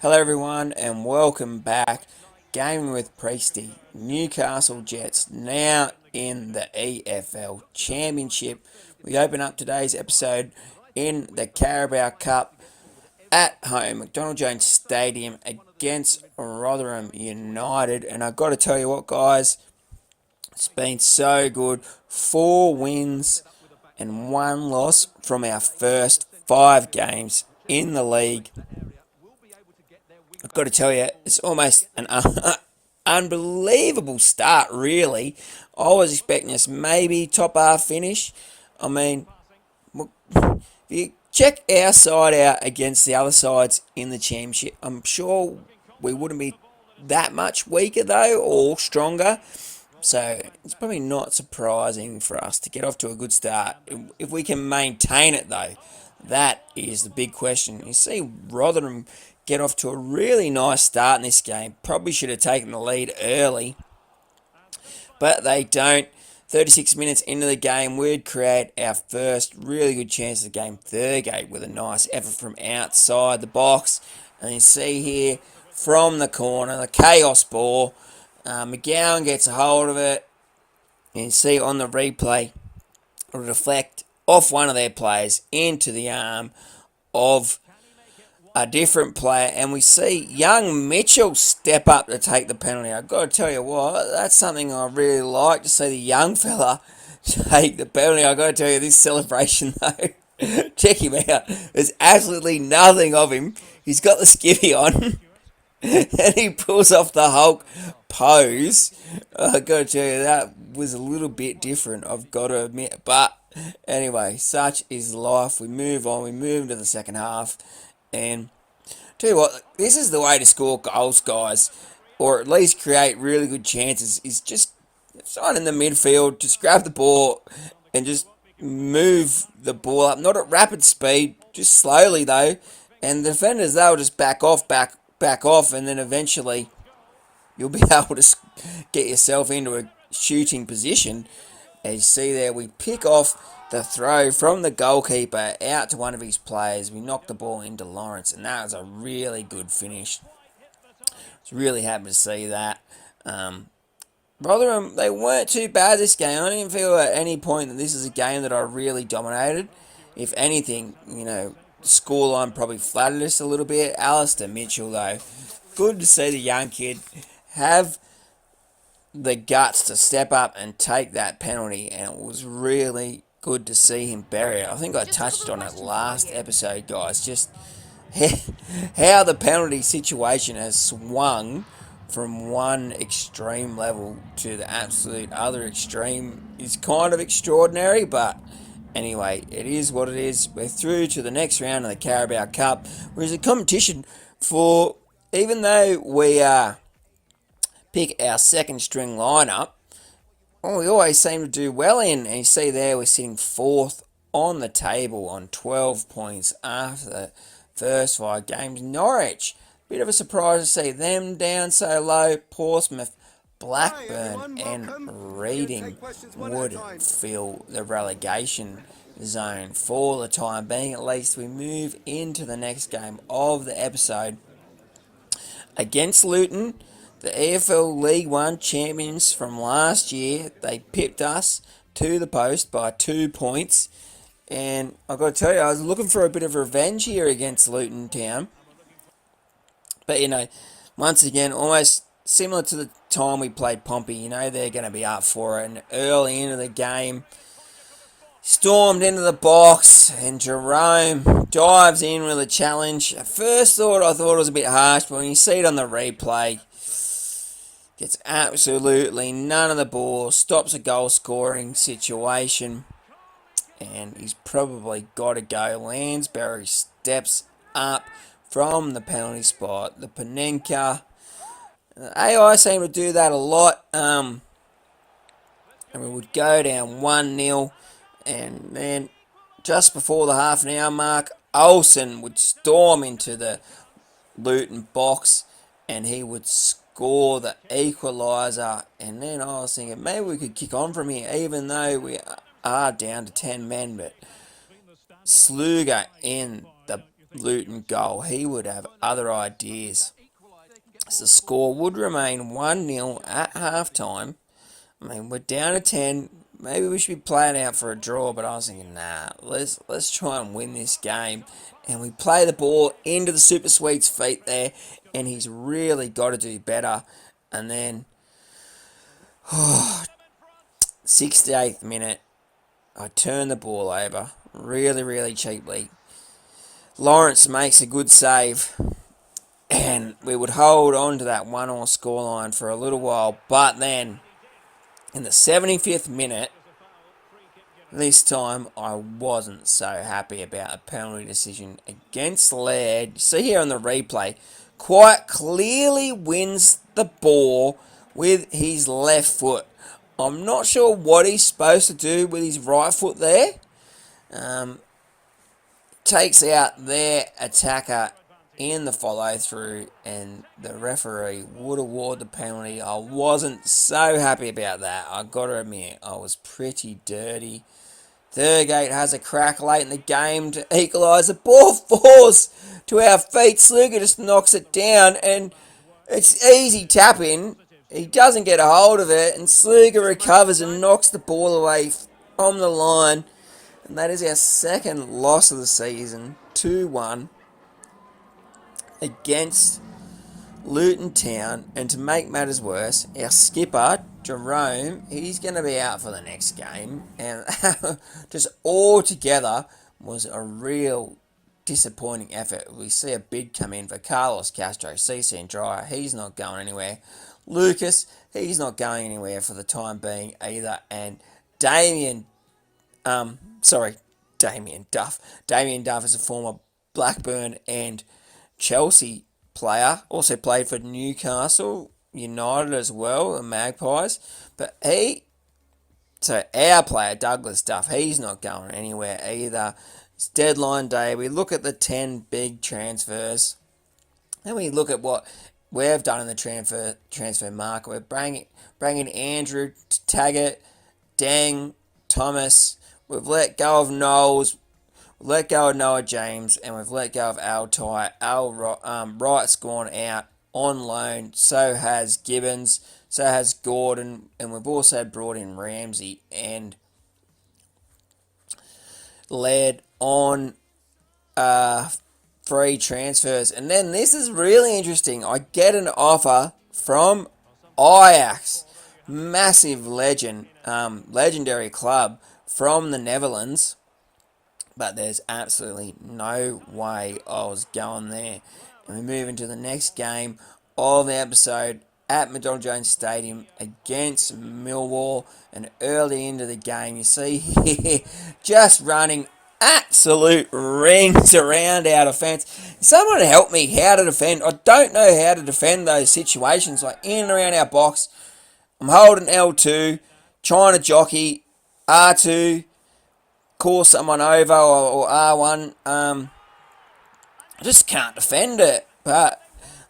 Hello everyone and welcome back. Gaming with Priesty. Newcastle Jets now in the EFL Championship. We open up today's episode in the Carabao Cup at home, McDonald Jones Stadium against Rotherham United. And I've got to tell you what, guys, it's been so good. 4 wins and 1 loss from our first 5 games in the league. I've got to tell you, it's almost an unbelievable start, really. I was expecting us maybe top half finish. I mean, if you check our side out against the other sides in the championship, I'm sure we wouldn't be that much weaker, though, or stronger. So it's probably not surprising for us to get off to a good start. If we can maintain it, though, that is the big question. You see Rotherham get off to a really nice start in this game. Probably should have taken the lead early, but they don't. 36 minutes into the game, we'd create our first really good chance of the game, Thurgate, with a nice effort from outside the box. And you see here from the corner, the chaos ball. McGowan gets a hold of it. And you see on the replay, it'll deflect off one of their players into the arm of a different player, and we see young Mitchell step up to take the penalty. I've got to tell you what, that's something I really like to see the young fella take the penalty. I've got to tell you, this celebration though, check him out. There's absolutely nothing of him. He's got the skivvy on, and he pulls off the Hulk pose. I've got to tell you, that was a little bit different, I've got to admit. But anyway, such is life. We move on. We move into the second half. And tell you what, this is the way to score goals, guys, or at least create really good chances. Is just sign in the midfield, just grab the ball and just move the ball up, not at rapid speed, just slowly though. And the defenders, they'll just back off, and then eventually you'll be able to get yourself into a shooting position. As you see there, we pick off the throw from the goalkeeper out to one of his players. We knock the ball into Lawrence, and that was a really good finish. I was really happy to see that. Rotherham, they weren't too bad this game. I didn't feel at any point that this is a game that I really dominated. If anything, the scoreline probably flattered us a little bit. Alistair Mitchell, though, good to see the young kid have the guts to step up and take that penalty, and it was really good to see him bury it. I think I touched on it last episode, guys, just how the penalty situation has swung from one extreme level to the absolute other extreme is kind of extraordinary. But anyway, it is what it is. We're through to the next round of the Carabao Cup, which is a competition for, even though we pick our second string lineup, we always seem to do well in. And you see there, we're sitting 4th on the table on 12 points after the first 5 games. Norwich, bit of a surprise to see them down so low. Portsmouth, Blackburn and Reading would fill the relegation zone for the time being. At least we move into the next game of the episode against Luton, the EFL League One champions from last year. They pipped us to the post by 2 points. And I've got to tell you, I was looking for a bit of revenge here against Luton Town. But, once again, almost similar to the time we played Pompey, they're going to be up for it. And early into the game, stormed into the box, and Jerome dives in with a challenge. At first thought, I thought it was a bit harsh, but when you see it on the replay, gets absolutely none of the ball, stops a goal scoring situation, and he's probably got to go. Lansbury steps up from the penalty spot. The Panenka, AI seem to do that a lot, and we would go down 1-0, and then just before the half an hour mark, Olsen would storm into the Luton box, and he would score the equaliser. And then I was thinking maybe we could kick on from here, even though we are down to 10 men. But Sluga in the Luton goal, he would have other ideas. So the score would remain 1-0 at half time. I mean, we're down to 10. Maybe we should be playing out for a draw, but I was thinking, nah, let's try and win this game. And we play the ball into the Super Sweet's feet there, and he's really got to do better. And then, 68th minute, I turn the ball over really, really cheaply. Lawrence makes a good save, and we would hold on to that 1-1 scoreline for a little while. But then, in the 75th minute, this time I wasn't so happy about a penalty decision against Laird. You see here on the replay, quite clearly wins the ball with his left foot. I'm not sure what he's supposed to do with his right foot there. Takes out their attacker in the follow through, and the referee would award the penalty. I wasn't so happy about that. I got to admit, I was pretty dirty. Thurgate has a crack late in the game to equalise. The ball falls to our feet. Sluga just knocks it down, and it's easy tap in. He doesn't get a hold of it, and Sluga recovers and knocks the ball away from the line. And that is our second loss of the season, 2-1, against Luton Town. And to make matters worse, our skipper, Jerome, he's going to be out for the next game. And just altogether was a real disappointing effort. We see a bid come in for Carlos Castro, CC and Dryer. He's not going anywhere. Lucas, he's not going anywhere for the time being either. And Damien Duff. Damien Duff is a former Blackburn and Chelsea player. Also played for Newcastle United as well, the Magpies. But our player, Douglas Duff, he's not going anywhere either. It's deadline day. We look at the 10 big transfers. Then we look at what we've done in the transfer market. We're bringing Andrew Taggart, Deng, Thomas. We've let go of Knowles, we've let go of Noah James, and we've let go of Altai. Wright's gone out on loan, so has Gibbons, so has Gordon, and we've also brought in Ramsey and led on free transfers. And then this is really interesting. I get an offer from Ajax, massive legendary club from the Netherlands, but there's absolutely no way I was going there. And we move into the next game of the episode at McDonald Jones Stadium against Millwall, and early into the game you see here just running absolute rings around our defence. Someone help me how to defend. I don't know how to defend those situations, like in and around our box. I'm holding L2, trying to jockey R2, call someone over, or R1. I just can't defend it. But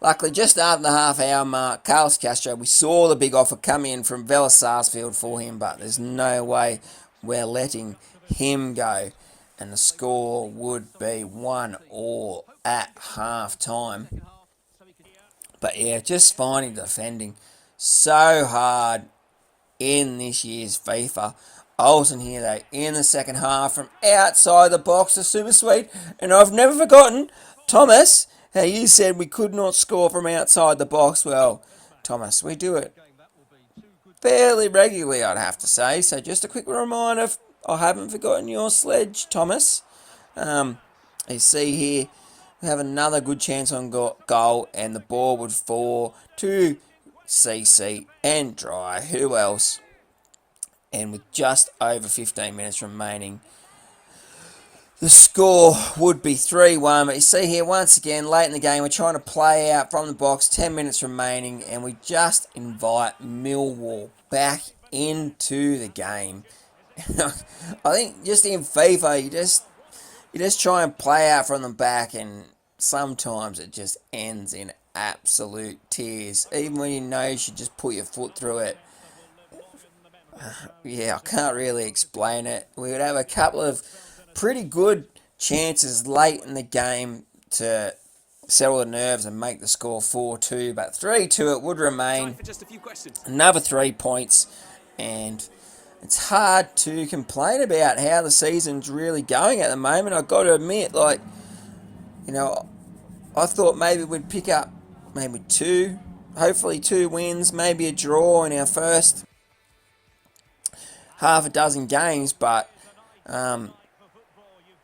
luckily, just after the half-hour mark, Carlos Castro, we saw the big offer come in from Villa Sarsfield for him, but there's no way we're letting him go. And the score would be 1-1 at half-time. But yeah, just finding defending so hard in this year's FIFA. Olsen here though, in the second half from outside the box is super sweet. And I've never forgotten, Thomas, how you said we could not score from outside the box. Well, Thomas, we do it fairly regularly, I'd have to say. So just a quick reminder, I haven't forgotten your sledge, Thomas. You see here, we have another good chance on goal, and the ball would fall to CC and Dry. Who else? And with just over 15 minutes remaining, the score would be 3-1. But you see here, once again, late in the game, we're trying to play out from the box, 10 minutes remaining, and we just invite Millwall back into the game. I think just in FIFA, you just try and play out from the back, and sometimes it just ends in absolute tears. Even when you know you should just put your foot through it. Yeah, I can't really explain it. We would have a couple of pretty good chances late in the game. to settle the nerves and make the score 4-2, but 3-2 it would remain. Another 3 points, and it's hard to complain about how the season's really going at the moment. I've got to admit, like, you know, I thought maybe we'd pick up maybe hopefully 2 wins, maybe a draw in our first half a dozen games, but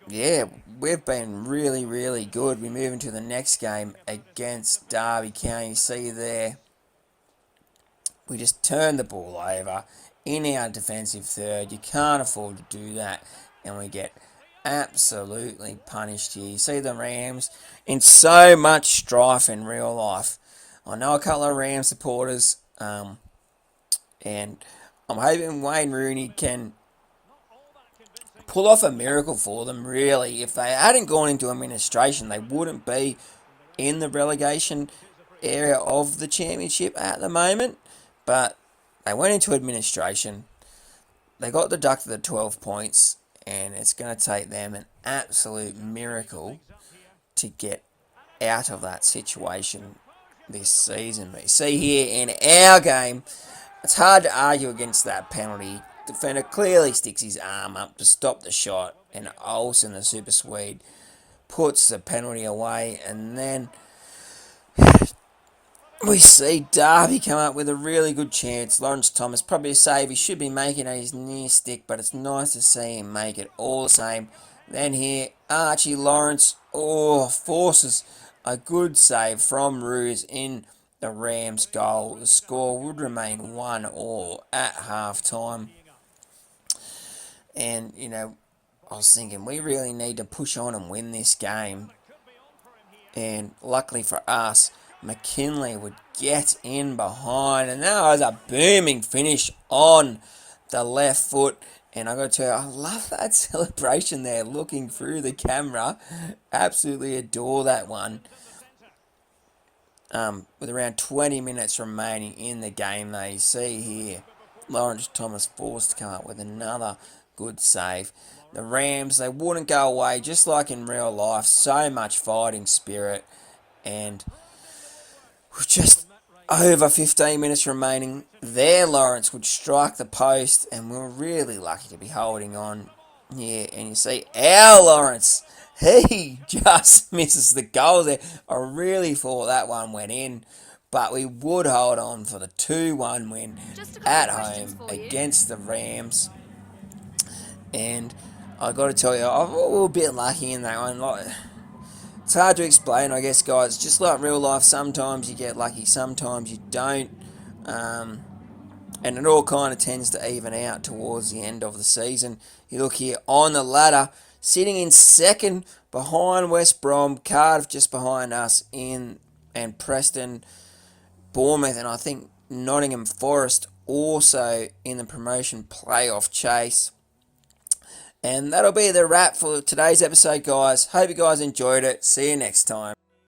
yeah, we've been really, really good. We move into the next game against Derby County. You see there, we just turned the ball over in our defensive third. You can't afford to do that, and we get absolutely punished here. You see the Rams in so much strife in real life. I know a couple of Rams supporters, and I'm hoping Wayne Rooney can pull off a miracle for them, really. If they hadn't gone into administration, they wouldn't be in the relegation area of the championship at the moment. But they went into administration. They got deducted the 12 points, and it's going to take them an absolute miracle to get out of that situation this season. But you see here in our game, it's hard to argue against that penalty. Defender clearly sticks his arm up to stop the shot, and Olsen, the Super Swede, puts the penalty away, and then we see Derby come up with a really good chance. Lawrence Thomas, probably a save he should be making at his near stick, but it's nice to see him make it all the same. Then here, Archie Lawrence, forces a good save from Ruse in the Rams' goal. The score would remain 1-1 at half-time. And, you know, I was thinking we really need to push on and win this game. And luckily for us, McKinley would get in behind. And that was a booming finish on the left foot. And I've got to tell you, I love that celebration there, looking through the camera. Absolutely adore that one. With around 20 minutes remaining in the game, they see here Lawrence Thomas forced to come up with another good save. The Rams, they wouldn't go away, just like in real life. So much fighting spirit. And just over 15 minutes remaining, there Lawrence would strike the post, and we're really lucky to be holding on here. And you see our Lawrence, he just misses the goal there. I really thought that one went in, but we would hold on for the 2-1 win at home against the Rams. And I got to tell you, I was a little bit lucky in that one. Like, it's hard to explain, I guess, guys. Just like real life, sometimes you get lucky, sometimes you don't. And it all kind of tends to even out towards the end of the season. You look here on the ladder, sitting in second behind West Brom, Cardiff just behind us, and Preston, Bournemouth, and I think Nottingham Forest also in the promotion playoff chase. And that'll be the wrap for today's episode, guys. Hope you guys enjoyed it. See you next time.